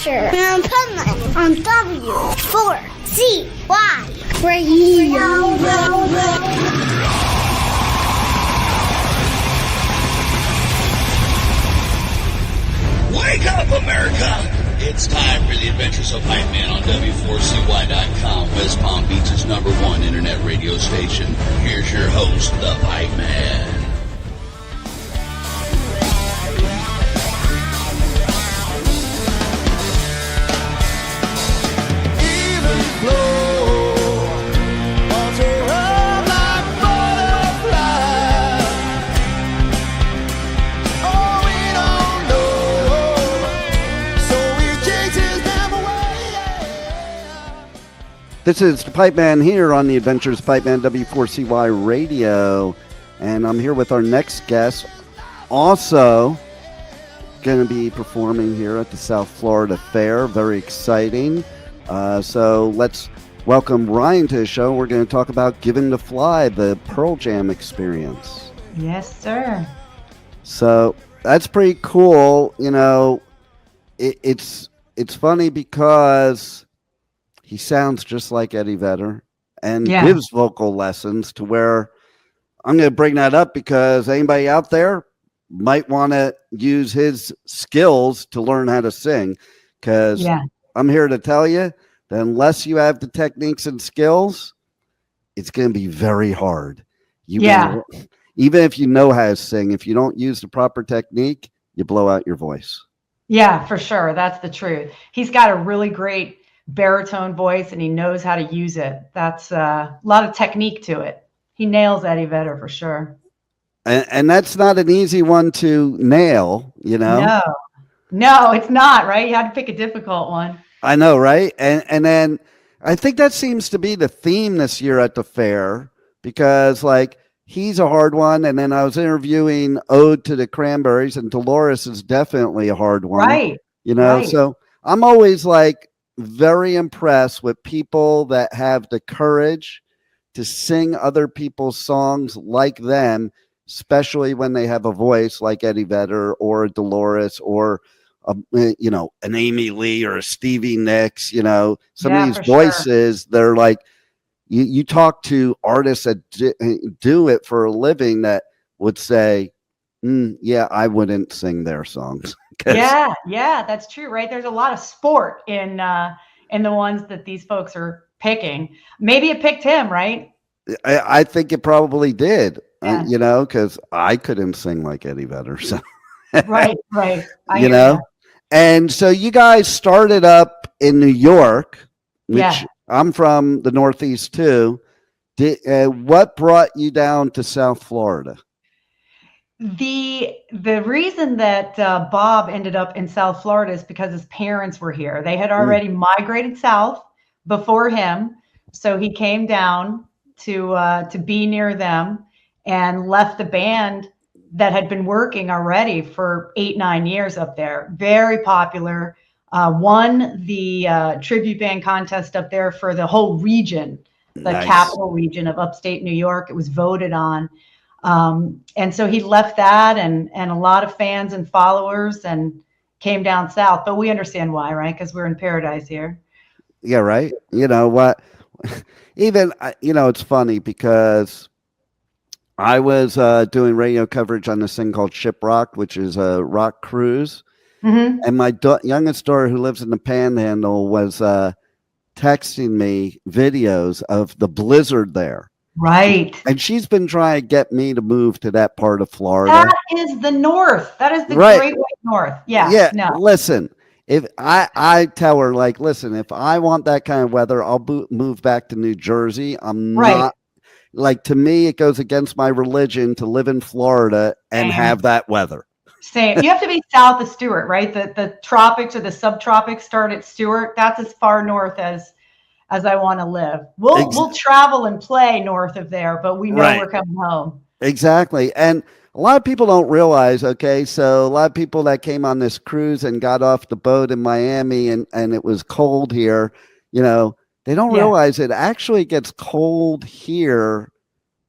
adventure in Pipeman on W4CY Radio. Wake up, America! It's time for the adventures of Pipeman on W4CY.com, West Palm Beach's #1 internet radio station. Here's your host, the Pipeman. This is the Pipeman here on the Adventures of Pipeman W4CY Radio, and I'm here with our next guest, also going to be performing here at the South Florida Fair. Very exciting. So let's welcome Ryan to the show. We're going to talk about Given to Fly, the Pearl Jam experience. Yes, sir. So that's pretty cool. You know, it's funny because he sounds just like Eddie Vedder and gives vocal lessons to where I'm going to bring that up because anybody out there might want to use his skills to learn how to sing. Because I'm here to tell you that unless you have the techniques and skills, it's going to be very hard. Even if you know how to sing, if you don't use the proper technique, you blow out your voice. Yeah, for sure. That's the truth. He's got a really great baritone voice and he knows how to use it. That's a lot of technique to it. He nails Eddie Vedder for sure. And that's not an easy one to nail, you know? No, it's not, right? You had to pick a difficult one. I know, right? And then I think that seems to be the theme this year at the fair because, like, he's a hard one. And then I was interviewing Ode to the Cranberries, and Dolores is definitely a hard one. Right. You know, right. So I'm always like very impressed with people that have the courage to sing other people's songs like them, especially when they have a voice like Eddie Vedder or Dolores or you know, an Amy Lee or a Stevie Nicks. You know, some of these voices, they're like, you talk to artists that do it for a living that would say, I wouldn't sing their songs. Yeah, that's true, right? There's a lot of sport in the ones that these folks are picking. Maybe it picked him, right? I think it probably did, you know, because I couldn't sing like Eddie Vedder. So. Right. You know? And so you guys started up in New York, which I'm from the Northeast too. What brought you down to South Florida? The reason that Bob ended up in South Florida is because his parents were here. They had already migrated south before him, so he came down to be near them and left the band that had been working already for 8-9 years up there. Very popular. Won the tribute band contest up there for the whole region, the capital region of upstate New York. It was voted on. And so he left that and a lot of fans and followers and came down south. But we understand why, right? Because we're in paradise here. Yeah, right. You know what? Even, you know, it's funny because I was doing radio coverage on this thing called Shiprock, which is a rock cruise. Mm-hmm. And my youngest daughter, who lives in the Panhandle, was texting me videos of the blizzard there. Right. And she's been trying to get me to move to that part of Florida. That is the north. That is the great white north. Yeah. No. Listen, if I tell her, like, listen, if I want that kind of weather, I'll move back to New Jersey. I'm not, like, to me, it goes against my religion to live in Florida and have that weather. Same. You have to be south of Stewart, right? The tropics or the subtropics start at Stewart. That's as far north as I want to live. We'll travel and play north of there, but we know we're coming home. Exactly. And a lot of people don't realize, so a lot of people that came on this cruise and got off the boat in Miami and it was cold here, you know, they don't realize it actually gets cold here,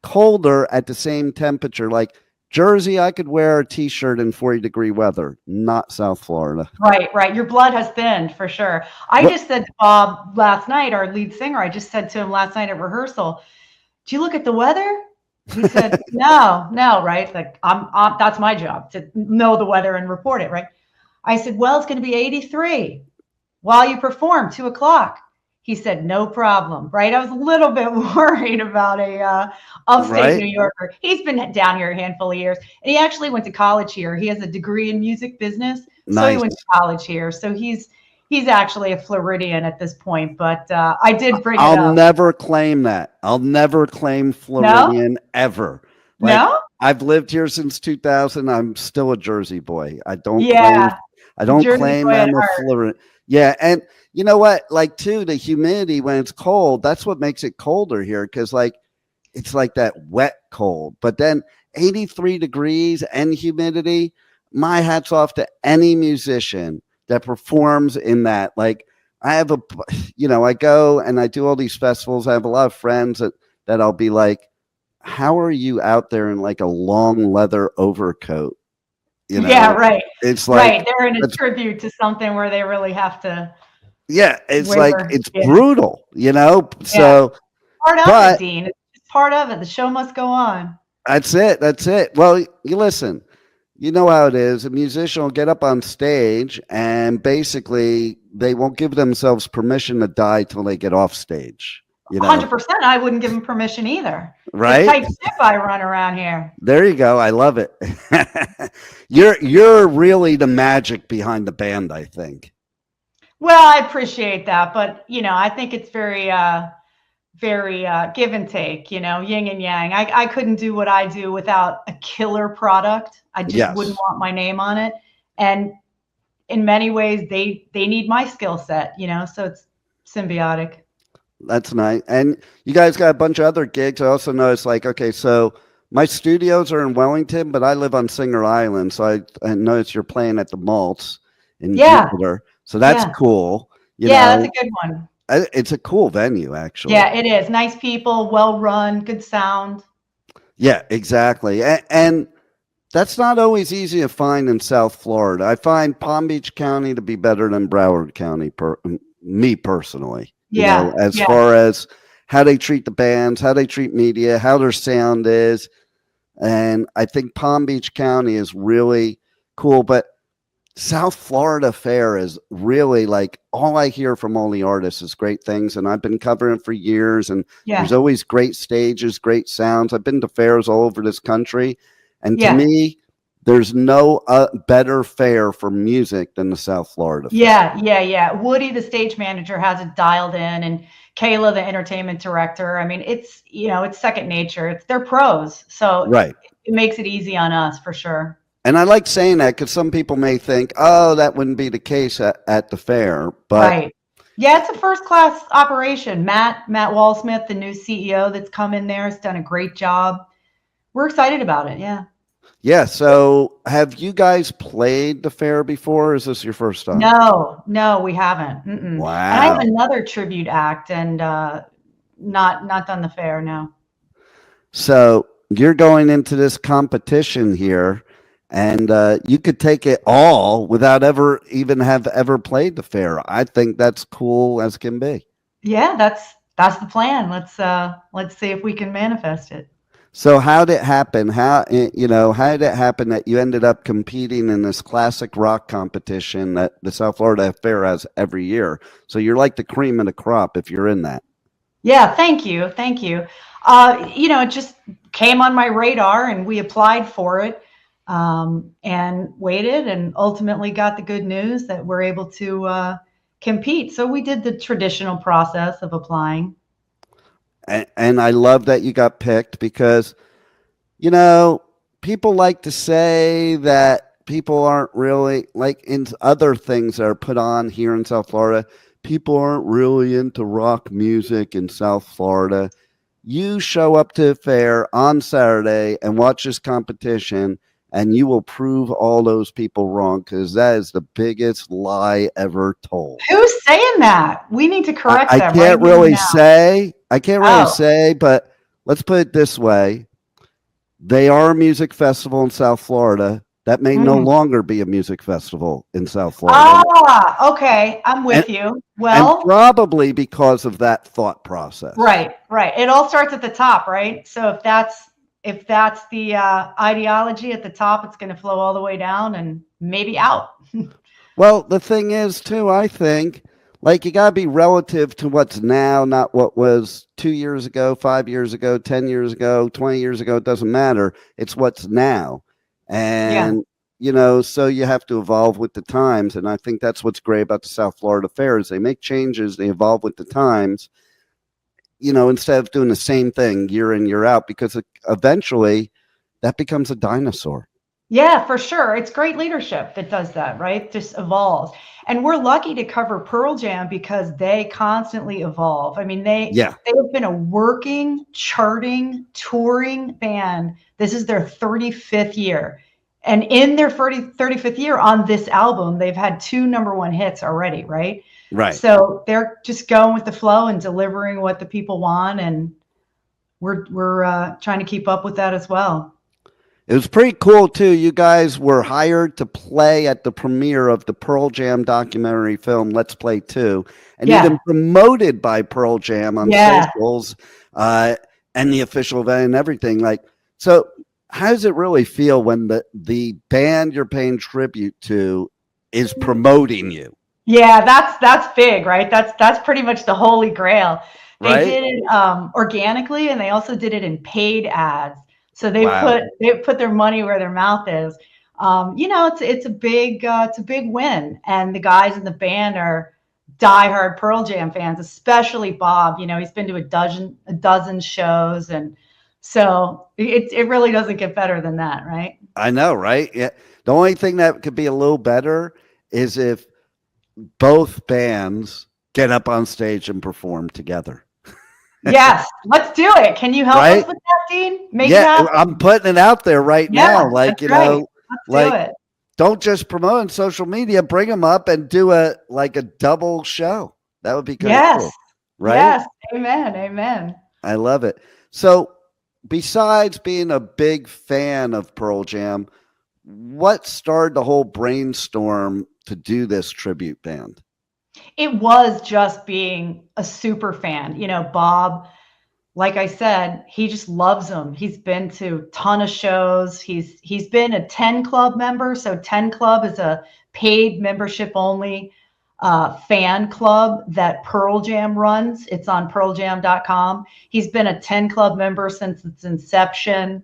colder at the same temperature. Like Jersey, I could wear a t-shirt in 40-degree weather, not South Florida. Right. Your blood has thinned for sure. I just said to Bob last night, our lead singer, I just said to him last night at rehearsal, "Do you look at the weather?" He said, no, right? Like that's my job, to know the weather and report it, right? I said, well, it's going to be 83 while you perform, 2:00. He said, no problem, right? I was a little bit worried about a upstate New Yorker. He's been down here a handful of years, and he actually went to college here. He has a degree in music business, so he went to college here. So he's actually a Floridian at this point, but I did bring it up. I'll never claim that. I'll never claim Floridian ever. No? I've lived here since 2000. I'm still a Jersey boy. I don't claim I'm a Floridian. Yeah, and you know what? Like, too, the humidity when it's cold, that's what makes it colder here, because it's like that wet cold. But then 83 degrees and humidity, my hat's off to any musician that performs in that. Like, I have I go and I do all these festivals. I have a lot of friends that I'll be like, how are you out there in like a long leather overcoat? Yeah, right. It's like, they're in a tribute to something where they really have to. Yeah, it's it's brutal, So part of it, Dean. It's part of it. The show must go on. That's it. Well, you listen. You know how it is. A musician will get up on stage and basically they won't give themselves permission to die till they get off stage. 100%. I wouldn't give them permission either. Right? It's tight ship I run around here. There you go. I love it. You're really the magic behind the band, I think. Well, I appreciate that, but I think it's very give and take, yin and yang. I couldn't do what I do without a killer product. I just wouldn't want my name on it. And in many ways, they need my skill set, so it's symbiotic. That's nice. And you guys got a bunch of other gigs. I also noticed, okay, so my studios are in Wellington, but I live on Singer Island. So I noticed you're playing at the Maltz in Jupiter. So that's cool. That's a good one. It's a cool venue, actually. Yeah, it is. Nice people, well run, good sound. Yeah, exactly. And that's not always easy to find in South Florida. I find Palm Beach County to be better than Broward County, me personally. As far as how they treat the bands, how they treat media, how their sound is. And I think Palm Beach County is really cool. But South Florida Fair is really all I hear from all the artists is great things. And I've been covering for years. And there's always great stages, great sounds. I've been to fairs all over this country. And to me, there's no better fair for music than the South Florida Fair. Yeah. Woody, the stage manager, has it dialed in, and Kayla, the entertainment director. I mean, it's it's second nature. They're pros, so it makes it easy on us for sure. And I like saying that because some people may think, oh, that wouldn't be the case at the fair, but it's a first class operation. Matt Walsmith, the new CEO that's come in there, has done a great job. We're excited about it. Yeah. So have you guys played the fair before? Or is this your first time? No, we haven't. Wow. And I have another tribute act and not done the fair. No. So you're going into this competition here and you could take it all without ever played the fair. I think that's cool as can be. Yeah, that's the plan. Let's see if we can manifest it. So how did it happen? How did it happen that you ended up competing in this classic rock competition that the South Florida Fair has every year? So you're like the cream of the crop if you're in that. Yeah, thank you. It just came on my radar and we applied for it and waited and ultimately got the good news that we're able to compete. So we did the traditional process of applying. And I love that you got picked because, people like to say that people aren't really, like in other things that are put on here in South Florida, people aren't really into rock music in South Florida. You show up to the fair on Saturday and watch this competition, and you will prove all those people wrong because that is the biggest lie ever told. Who's saying that? We need to correct them. I can't really say, but let's put it this way. they are a music festival in South Florida. That may no Mm. longer be a music festival in South Florida. Ah, okay. I'm with you. And Well, probably because of that thought process. right. It all starts at the top, right? So if that's the ideology at the top, it's going to flow all the way down and maybe out. Well, the thing is, too, I think, like, you got to be relative to what's now, not what was 2 years ago, 5 years ago, 10 years ago, 20 years ago. It doesn't matter. It's what's now. And, so you have to evolve with the times. And I think that's what's great about the South Florida Fair is they make changes, they evolve with the times, instead of doing the same thing year in, year out, because eventually that becomes a dinosaur. Yeah, for sure. It's great leadership that does that, right? Just evolves. And we're lucky to cover Pearl Jam because they constantly evolve. I mean, they have been a working, charting, touring band. This is their 35th year. And in their 35th year on this album, they've had 2 #1 hits already, right? Right. So they're just going with the flow and delivering what the people want. And we're trying to keep up with that as well. It was pretty cool, too. You guys were hired to play at the premiere of the Pearl Jam documentary film, Let's Play 2. And you've been promoted by Pearl Jam on socials and the official event and everything. So how does it really feel when the band you're paying tribute to is promoting you? Yeah, that's big, right? That's pretty much the holy grail. They did it organically, and they also did it in paid ads. So they put their money where their mouth is. It's a big win, and the guys in the band are diehard Pearl Jam fans, especially Bob. He's been to a dozen shows, and so it really doesn't get better than that, right? I know, right? Yeah. The only thing that could be a little better is if both bands get up on stage and perform together. Yes, let's do it. Can you help us with that, Dean? Make it happen. I'm putting it out there right now. Let's do it. Don't just promote on social media. Bring them up and do a double show. That would be kind of cool, right? Yes, amen. I love it. So, besides being a big fan of Pearl Jam, what started the whole brainstorm to do this tribute band? It was just being a super fan. Bob, like I said, he just loves them. He's been to a ton of shows. He's been a 10 Club member. So 10 Club is a paid membership only fan club that Pearl Jam runs. It's on pearljam.com. He's been a 10 Club member since its inception.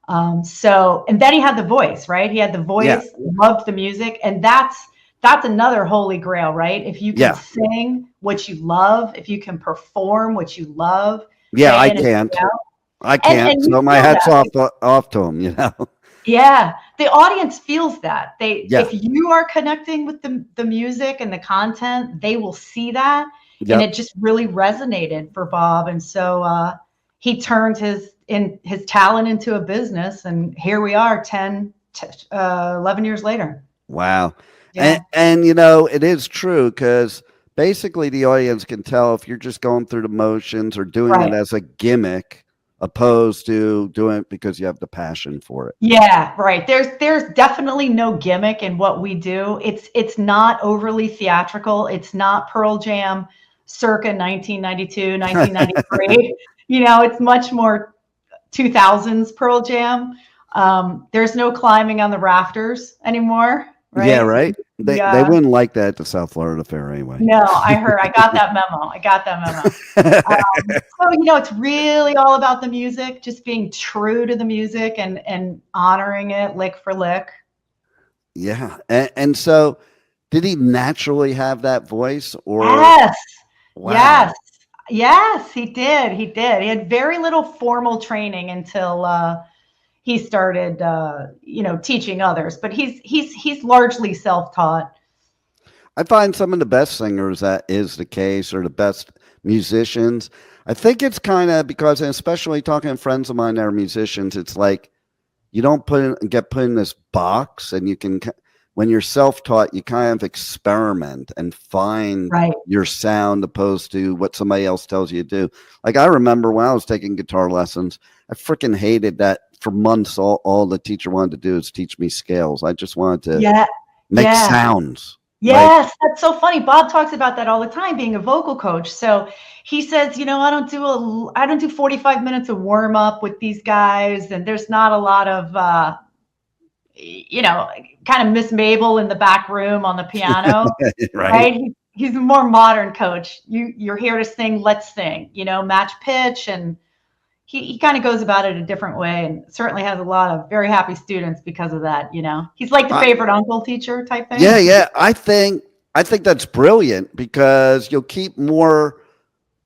And then he had the voice, right? He had the voice, loved the music, and that's another holy grail, right? If you can sing what you love, if you can perform what you love. Yeah, I can't. And so my hat's off to him, Yeah, the audience feels that. If you are connecting with the music and the content, they will see that. And it just really resonated for Bob. And so he turned his talent into a business. And here we are 11 years later. Wow. Yeah. And it is true because basically the audience can tell if you're just going through the motions or doing it as a gimmick opposed to doing it because you have the passion for it. Yeah, right. There's definitely no gimmick in what we do. It's not overly theatrical. It's not Pearl Jam circa 1992, 1993. It's much more 2000s Pearl Jam. There's no climbing on the rafters anymore. Right? Yeah, right. They wouldn't like that at the South Florida Fair anyway. No, I got that memo. So, it's really all about the music, just being true to the music and honoring it lick for lick. Yeah. And so did he naturally have that voice or? Yes. Wow. Yes, he did. He had very little formal training until he started, teaching others, but he's largely self-taught. I find some of the best singers that is the case, or the best musicians. I think it's kind of because, and especially talking to friends of mine that are musicians, it's like you don't get put in this box, and you can when you're self-taught, you kind of experiment and find your sound opposed to what somebody else tells you to do. Like I remember when I was taking guitar lessons, I freaking hated that for months. All the teacher wanted to do is teach me scales. I just wanted to make sounds. Yes, that's so funny. Bob talks about that all the time, being a vocal coach. So he says, you know, I don't do 45 minutes of warm up with these guys, and there's not a lot of you know, kind of Miss Mabel in the back room on the piano, right? He's a more modern coach. You're here to sing, let's sing, you know, match pitch. And he kind of goes about it a different way, and certainly has a lot of very happy students because of that. You know, he's like the favorite uncle teacher type thing. Yeah. I think that's brilliant because you'll keep more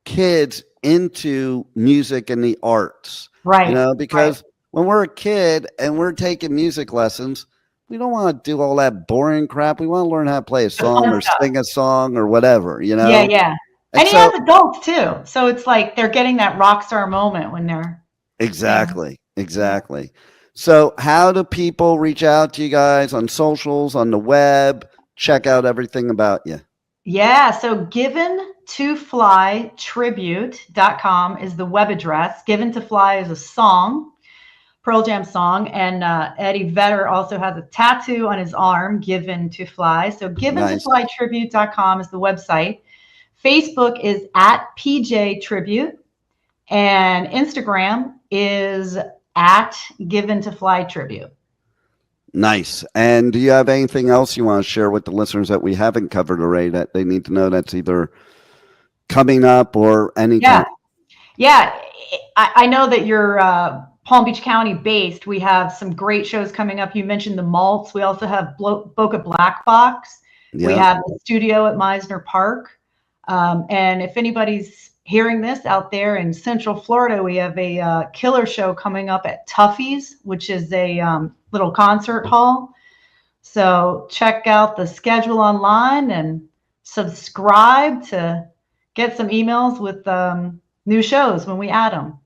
kids into music and the arts, right? You know, because when we're a kid and we're taking music lessons, we don't want to do all that boring crap. We want to learn how to play a song or sing a song or whatever, you know? Yeah. And he has adults too. So it's like they're getting that rock star moment when they're. Exactly. So how do people reach out to you guys on socials, on the web, check out everything about you? Yeah. So giventoflytribute.com is the web address. Given to Fly is a song. Pearl Jam song, and Eddie Vedder also has a tattoo on his arm, Given to Fly. So giventoflytribute.com is the website. Facebook is at PJ Tribute, and Instagram is at Given to Fly Tribute. Nice. And do you have anything else you want to share with the listeners that we haven't covered already that they need to know that's either coming up or anything? Yeah. I know that you're Palm Beach County based. We have some great shows coming up. You mentioned the Maltz. We also have Boca Black Box. Yeah. We have the studio at Meisner Park. And if anybody's hearing this out there in Central Florida, we have a killer show coming up at Tuffy's, which is a little concert hall. So check out the schedule online and subscribe to get some emails with new shows when we add them.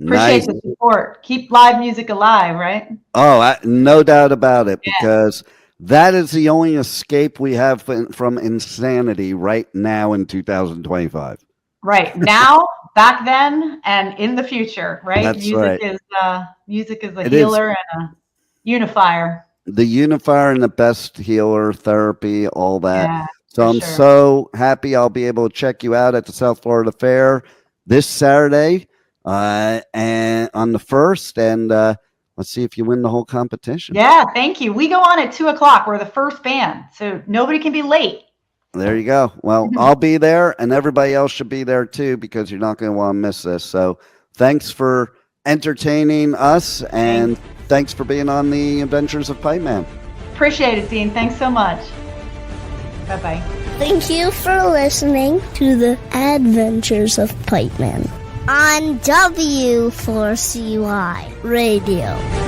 Appreciate the support. Keep live music alive, right? Oh, no doubt about it, because that is the only escape we have from insanity right now in 2025. Right now, back then, and in the future, right? That's music is a healer and a unifier. The unifier and the best healer, therapy, all that. Yeah, so I'm so happy I'll be able to check you out at the South Florida Fair this Saturday. And on the 1st, and let's see if you win the whole competition. Yeah, thank you. We go on at 2:00. We're the first band, so nobody can be late. There you go. Well, I'll be there, and everybody else should be there too, because you're not going to want to miss this. So thanks for entertaining us, and thanks for being on the Adventures of Pipeman. Appreciate it, Dean. Thanks so much. Bye-bye. Thank you for listening to the Adventures of Pipeman on W4CY Radio.